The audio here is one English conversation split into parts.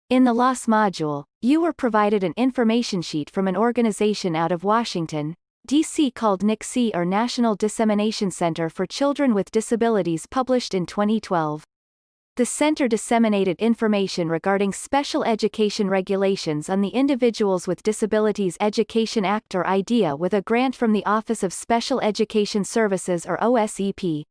In the LOS module, you were provided an information sheet from an organization out of Washington, D.C. called NICC or National Dissemination Center for Children with Disabilities, published in 2012. The center disseminated information regarding special education regulations on the Individuals with Disabilities Education Act or IDEA with a grant from the Office of Special Education Services or OSEP.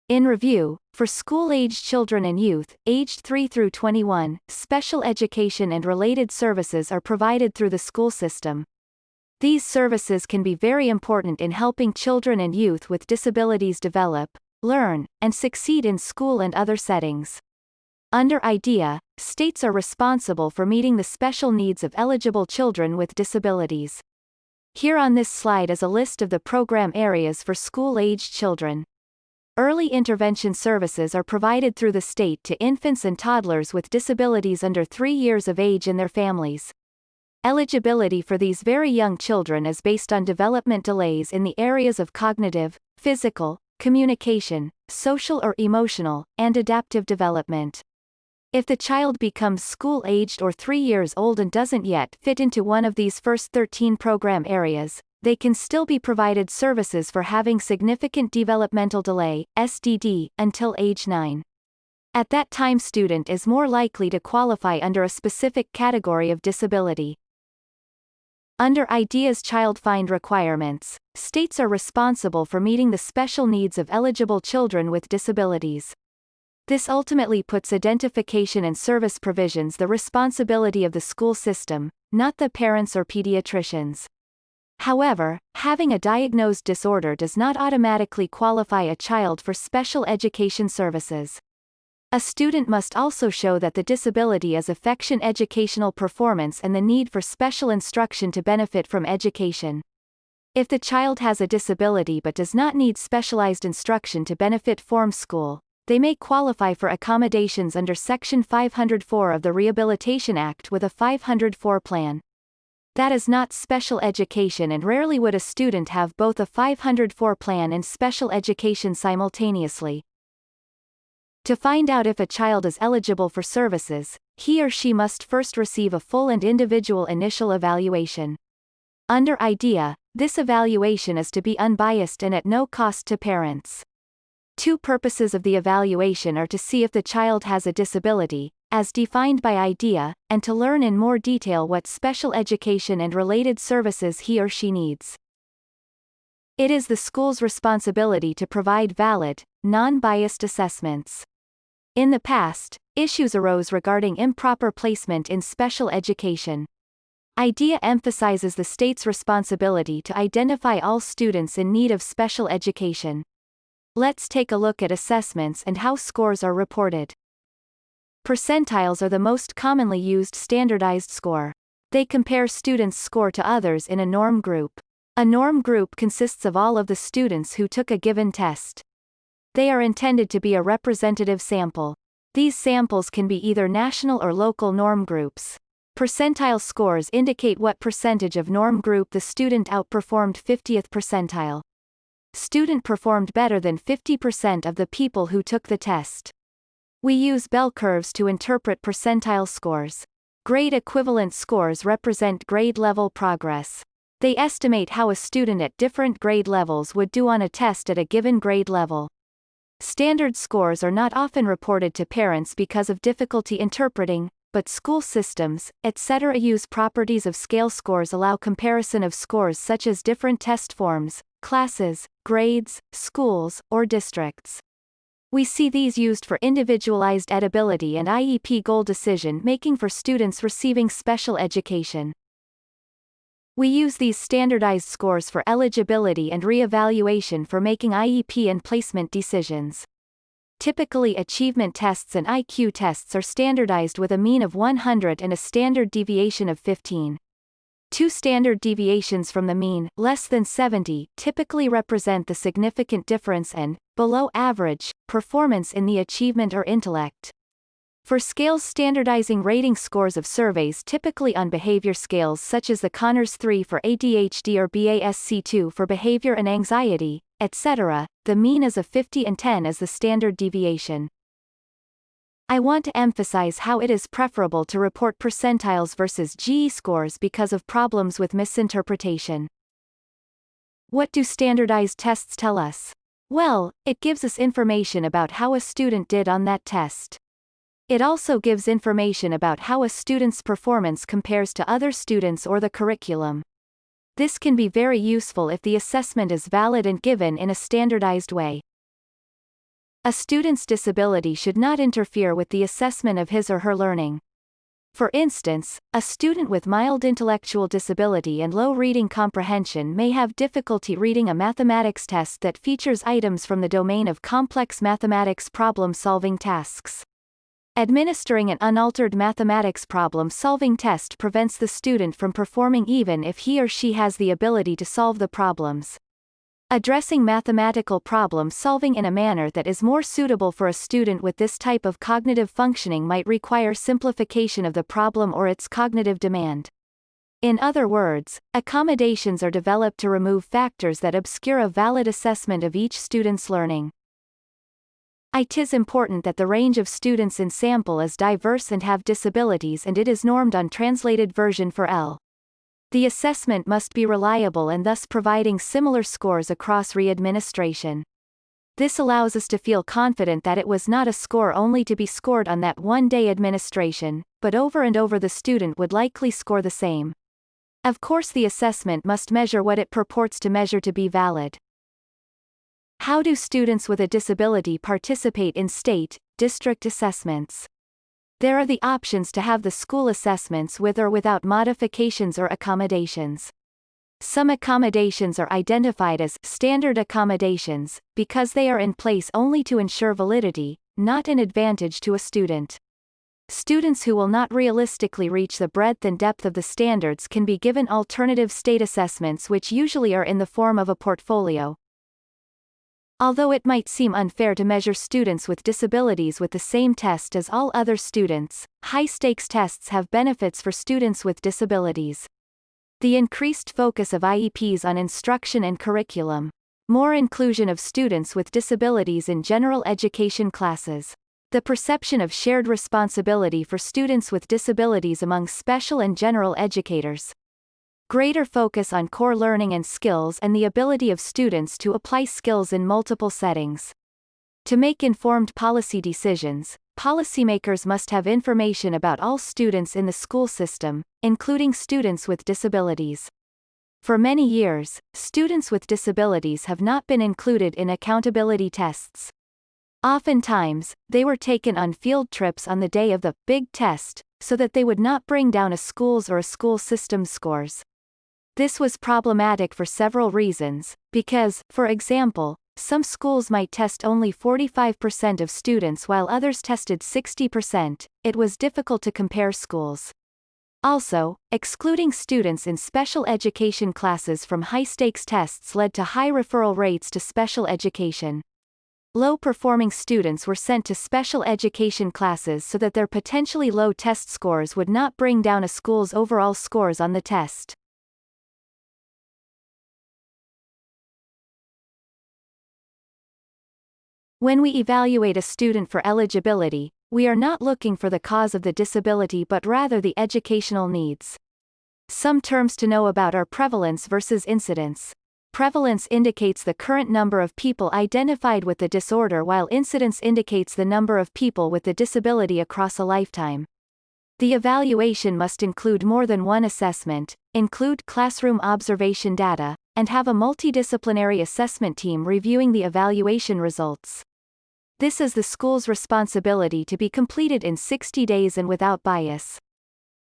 In review, for school-aged children and youth, aged 3 through 21, special education and related services are provided through the school system. These services can be very important in helping children and youth with disabilities develop, learn, and succeed in school and other settings. Under IDEA, states are responsible for meeting the special needs of eligible children with disabilities. Here on this slide is a list of the program areas for school-aged children. Early intervention services are provided through the state to infants and toddlers with disabilities under 3 years of age and their families. Eligibility for these very young children is based on development delays in the areas of cognitive, physical, communication, social or emotional, and adaptive development. If the child becomes school-aged or 3 years old and doesn't yet fit into one of these first 13 program areas, they can still be provided services for having significant developmental delay, SDD, until age 9. At that time, student is more likely to qualify under a specific category of disability. Under IDEA's Child Find requirements, states are responsible for meeting the special needs of eligible children with disabilities. This ultimately puts identification and service provisions the responsibility of the school system, not the parents or pediatricians. However, having a diagnosed disorder does not automatically qualify a child for special education services. A student must also show that the disability is affecting educational performance and the need for special instruction to benefit from education. If the child has a disability but does not need specialized instruction to benefit from school, they may qualify for accommodations under Section 504 of the Rehabilitation Act with a 504 plan. That is not special education, and rarely would a student have both a 504 plan and special education simultaneously. To find out if a child is eligible for services, he or she must first receive a full and individual initial evaluation. Under IDEA, this evaluation is to be unbiased and at no cost to parents. Two purposes of the evaluation are to see if the child has a disability, as defined by IDEA, and to learn in more detail what special education and related services he or she needs. It is the school's responsibility to provide valid, non-biased assessments. In the past, issues arose regarding improper placement in special education. IDEA emphasizes the state's responsibility to identify all students in need of special education. Let's take a look at assessments and how scores are reported. Percentiles are the most commonly used standardized score. They compare students' score to others in a norm group. A norm group consists of all of the students who took a given test. They are intended to be a representative sample. These samples can be either national or local norm groups. Percentile scores indicate what percentage of norm group the student outperformed 50th percentile. Student performed better than 50% of the people who took the test. We use bell curves to interpret percentile scores. Grade equivalent scores represent grade level progress. They estimate how a student at different grade levels would do on a test at a given grade level. Standard scores are not often reported to parents because of difficulty interpreting, but school systems, etc. use properties of scale. Scores allow comparison of scores such as different test forms, classes, grades, schools, or districts. We see these used for individualized edibility and IEP goal decision making for students receiving special education. We use these standardized scores for eligibility and re-evaluation for making IEP and placement decisions. Typically, achievement tests and IQ tests are standardized with a mean of 100 and a standard deviation of 15. Two standard deviations from the mean, less than 70, typically represent the significant difference and, below average, performance in the achievement or intellect. For scales, standardizing rating scores of surveys typically on behavior scales such as the Conners 3 for ADHD or BASC2 for behavior and anxiety, etc., the mean is a 50 and 10 as the standard deviation. I want to emphasize how it is preferable to report percentiles versus GE scores because of problems with misinterpretation. What do standardized tests tell us? Well, it gives us information about how a student did on that test. It also gives information about how a student's performance compares to other students or the curriculum. This can be very useful if the assessment is valid and given in a standardized way. A student's disability should not interfere with the assessment of his or her learning. For instance, a student with mild intellectual disability and low reading comprehension may have difficulty reading a mathematics test that features items from the domain of complex mathematics problem-solving tasks. Administering an unaltered mathematics problem-solving test prevents the student from performing even if he or she has the ability to solve the problems. Addressing mathematical problem-solving in a manner that is more suitable for a student with this type of cognitive functioning might require simplification of the problem or its cognitive demand. In other words, accommodations are developed to remove factors that obscure a valid assessment of each student's learning. It is important that the range of students in sample is diverse and have disabilities, and it is normed on translated version for L. The assessment must be reliable and thus providing similar scores across re-administration. This allows us to feel confident that it was not a score only to be scored on that one-day administration, but over and over the student would likely score the same. Of course, the assessment must measure what it purports to measure to be valid. How do students with a disability participate in state, district assessments? There are the options to have the school assessments with or without modifications or accommodations. Some accommodations are identified as standard accommodations, because they are in place only to ensure validity, not an advantage to a student. Students who will not realistically reach the breadth and depth of the standards can be given alternative state assessments, which usually are in the form of a portfolio. Although it might seem unfair to measure students with disabilities with the same test as all other students, high-stakes tests have benefits for students with disabilities. The increased focus of IEPs on instruction and curriculum. More inclusion of students with disabilities in general education classes. The perception of shared responsibility for students with disabilities among special and general educators. Greater focus on core learning and skills and the ability of students to apply skills in multiple settings. To make informed policy decisions, policymakers must have information about all students in the school system, including students with disabilities. For many years, students with disabilities have not been included in accountability tests. Oftentimes, they were taken on field trips on the day of the big test, so that they would not bring down a school's or a school system's scores. This was problematic for several reasons, because, for example, some schools might test only 45% of students while others tested 60%, it was difficult to compare schools. Also, excluding students in special education classes from high-stakes tests led to high referral rates to special education. Low-performing students were sent to special education classes so that their potentially low test scores would not bring down a school's overall scores on the test. When we evaluate a student for eligibility, we are not looking for the cause of the disability but rather the educational needs. Some terms to know about are prevalence versus incidence. Prevalence indicates the current number of people identified with the disorder, while incidence indicates the number of people with the disability across a lifetime. The evaluation must include more than one assessment, include classroom observation data, and have a multidisciplinary assessment team reviewing the evaluation results. This is the school's responsibility to be completed in 60 days and without bias.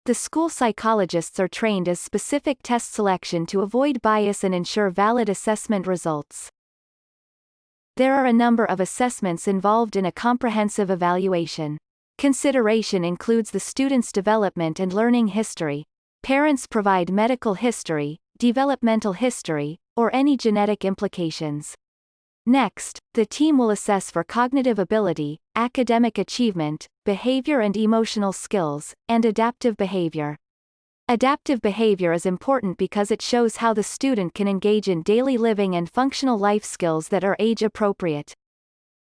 The school psychologists are trained as specific test selection to avoid bias and ensure valid assessment results. There are a number of assessments involved in a comprehensive evaluation. Consideration includes the student's development and learning history. Parents provide medical history, developmental history, or any genetic implications. Next, the team will assess for cognitive ability, academic achievement, behavior and emotional skills, and adaptive behavior. Adaptive behavior is important because it shows how the student can engage in daily living and functional life skills that are age-appropriate.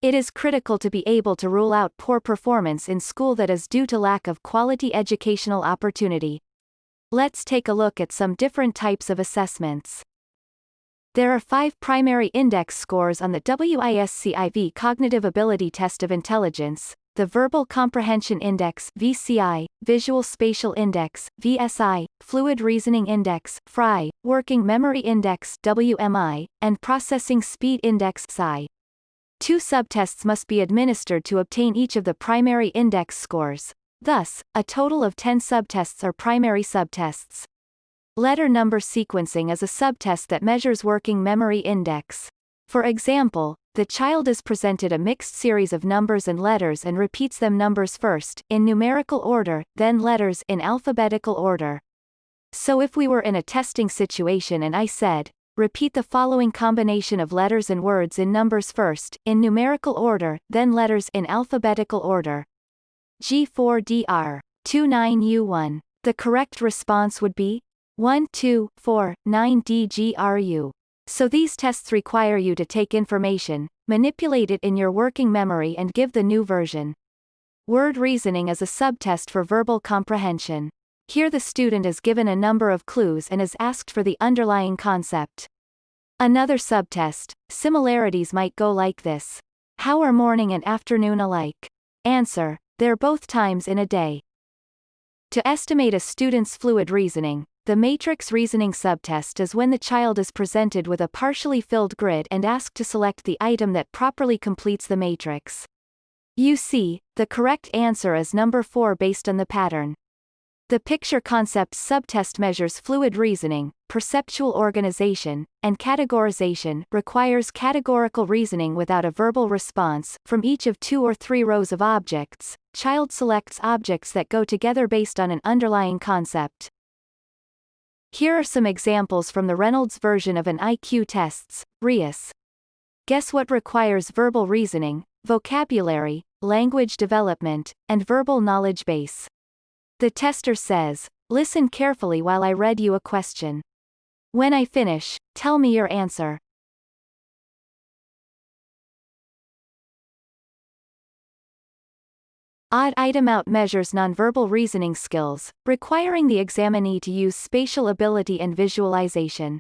It is critical to be able to rule out poor performance in school that is due to lack of quality educational opportunity. Let's take a look at some different types of assessments. There are 5 primary index scores on the WISC-IV Cognitive Ability Test of Intelligence: the Verbal Comprehension Index (VCI), Visual Spatial Index (VSI), Fluid Reasoning Index (FRI), Working Memory Index (WMI), and Processing Speed Index (SI). 2 subtests must be administered to obtain each of the primary index scores. Thus, a total of 10 subtests are primary subtests. Letter number sequencing is a subtest that measures working memory index. For example, the child is presented a mixed series of numbers and letters and repeats them, numbers first, in numerical order, then letters in alphabetical order. So if we were in a testing situation and I said, repeat the following combination of letters and words in numbers first, in numerical order, then letters in alphabetical order. G4DR 29U1. The correct response would be 1 2 4 9 DGRU. So these tests require you to take information, manipulate it in your working memory and give the new version. Word reasoning is a subtest for verbal comprehension. Here the student is given a number of clues and is asked for the underlying concept. Another subtest, similarities, might go like this. How are morning and afternoon alike? Answer: they're both times in a day. To estimate a student's fluid reasoning, the matrix reasoning subtest is when the child is presented with a partially filled grid and asked to select the item that properly completes the matrix. You see, the correct answer is number 4 based on the pattern. The picture concepts subtest measures fluid reasoning, perceptual organization, and categorization, requires categorical reasoning without a verbal response. From each of 2 or 3 rows of objects, child selects objects that go together based on an underlying concept. Here are some examples from the Reynolds version of an IQ tests, RIAS. Guess what requires verbal reasoning, vocabulary, language development, and verbal knowledge base. The tester says, listen carefully while I read you a question. When I finish, tell me your answer. Odd item out measures nonverbal reasoning skills, requiring the examinee to use spatial ability and visualization.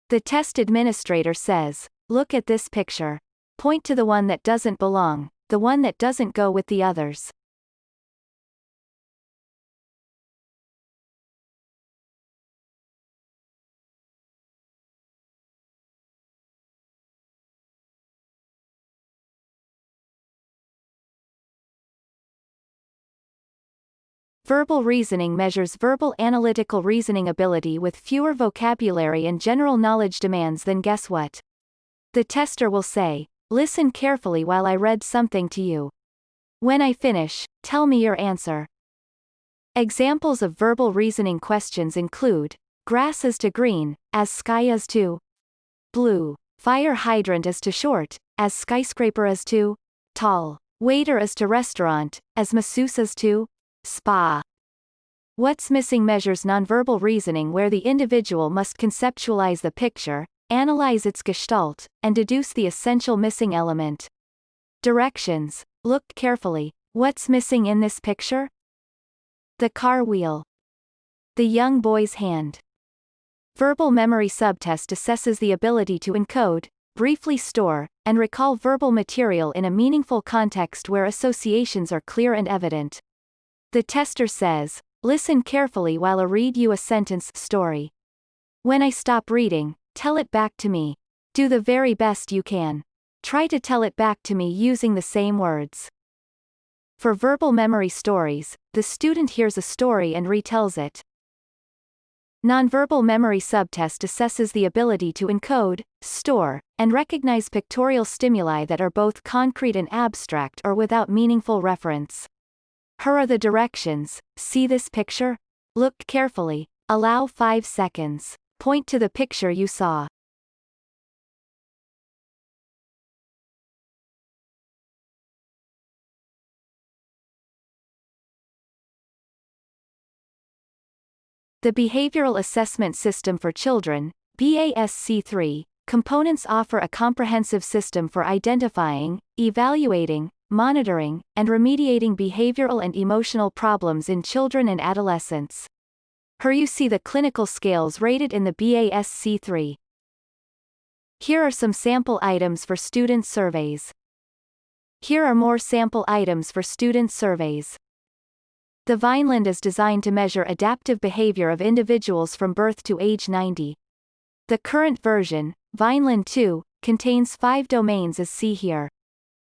The test administrator says, look at this picture. Point to the one that doesn't belong, the one that doesn't go with the others. Verbal reasoning measures verbal analytical reasoning ability with fewer vocabulary and general knowledge demands than guess what. The tester will say, listen carefully while I read something to you. When I finish, tell me your answer. Examples of verbal reasoning questions include, grass is to green, as sky is to blue. Fire hydrant is to short, as skyscraper is to tall. Waiter is to restaurant, as masseuse is to spa. What's missing measures nonverbal reasoning where the individual must conceptualize the picture, analyze its gestalt, and deduce the essential missing element. Directions. Look carefully. What's missing in this picture? The car wheel. The young boy's hand. Verbal memory subtest assesses the ability to encode, briefly store, and recall verbal material in a meaningful context where associations are clear and evident. The tester says, listen carefully while I read you a sentence story. When I stop reading, tell it back to me. Do the very best you can. Try to tell it back to me using the same words. For verbal memory stories, the student hears a story and retells it. Nonverbal memory subtest assesses the ability to encode, store, and recognize pictorial stimuli that are both concrete and abstract or without meaningful reference. Here are the directions. See this picture? Look carefully. Allow 5 seconds. Point to the picture you saw. The Behavioral Assessment System for Children, BASC3, components offer a comprehensive system for identifying, evaluating, monitoring, and remediating behavioral and emotional problems in children and adolescents. Here you see the clinical scales rated in the BASC-3. Here are some sample items for student surveys. Here are more sample items for student surveys. The Vineland is designed to measure adaptive behavior of individuals from birth to age 90. The current version, Vineland 2, contains 5 domains as see here.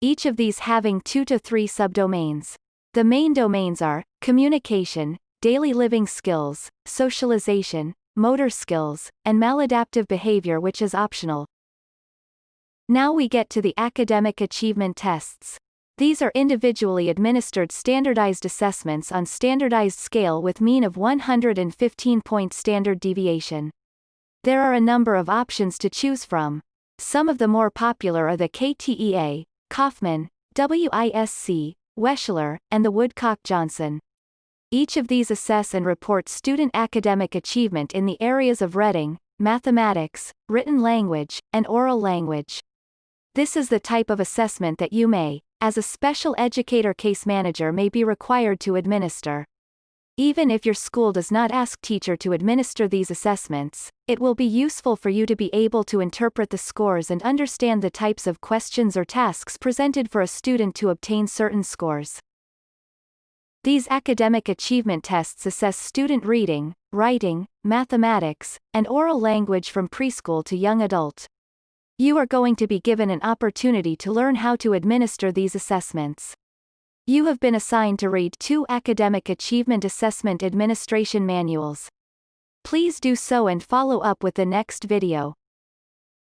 Each of these having 2 to 3 subdomains. The main domains are communication, daily living skills, socialization, motor skills, and maladaptive behavior, which is optional. Now we get to the academic achievement tests. These are individually administered standardized assessments on standardized scale with mean of 115-point standard deviation. There are a number of options to choose from. Some of the more popular are the KTEA, Kaufman, WISC, Weschler, and the Woodcock-Johnson. Each of these assess and report student academic achievement in the areas of reading, mathematics, written language, and oral language. This is the type of assessment that you may, as a special educator case manager, may be required to administer. Even if your school does not ask teacher to administer these assessments, it will be useful for you to be able to interpret the scores and understand the types of questions or tasks presented for a student to obtain certain scores. These academic achievement tests assess student reading, writing, mathematics, and oral language from preschool to young adult. You are going to be given an opportunity to learn how to administer these assessments. You have been assigned to read 2 academic achievement assessment administration manuals. Please do so and follow up with the next video.